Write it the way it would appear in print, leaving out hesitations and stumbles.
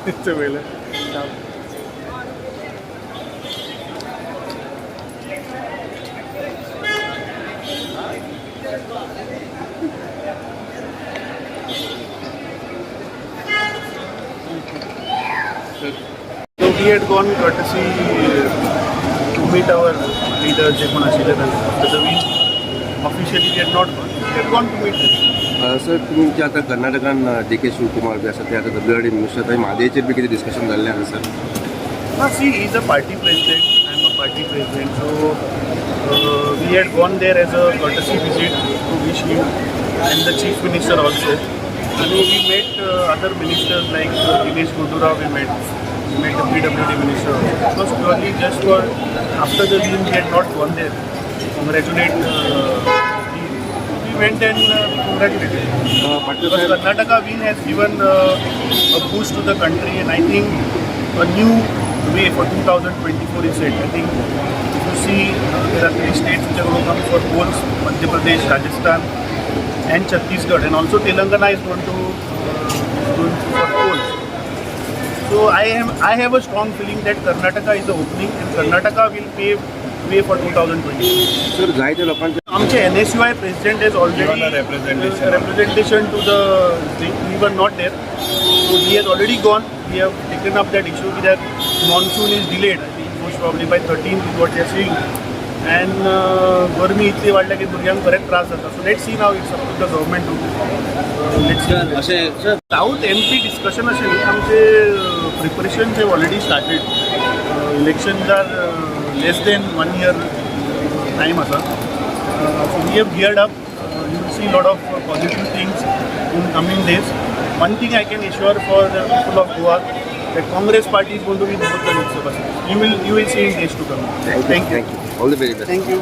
It's a whaler. So we had gone courtesy to meet our leaders, after the week. Officially we had not gone. We had gone to meet them. Sir तुमच्या आता कर्नाटकान DK Shivkumar B आसा ते आता WRD minister थंय म्हादयेचेर B कितें discussion जाल्लें आसा sir? See, he's a party president. I'm a party president. So we had gone there as a courtesy visit to wish him and the chief minister also. And we met other ministers like Dinesh Gundura. We met the PWD minister. It was purely just for after the win we had not gone there. Congratulate. We went and congratulated. Because Karnataka win has given a boost to the country, and I think a new way for 2024 is set. I think if you see there are 3 states which are going to come for polls: Madhya Pradesh, Rajasthan, and Chhattisgarh, and also Telangana is going to for polls. So I have a strong feeling that Karnataka is the opening, and Karnataka will pave way for 2020. Sir जायत्या लोकांचे आमचे NSUI president has already representation to the thing. We were not there, so he has already gone. We have taken up that issue that monsoon is delayed. I think most probably by 13th is what they are saying. And गर्मी इतली वाढल्या की भुरग्यांक बरेच त्रास जाता. So let's see now. It's up to the government to let's see. South MP discussion अशें न्ही, आमचे preparations have already started. Elections are less than 1 year time asa. So we have geared up. You will see a lot of positive things in coming days. One thing I can assure for the people of Goa, that Congress party is going to win both the Lok Sabha seats. You will see in days to come. Thank you. All the very best. Thank you.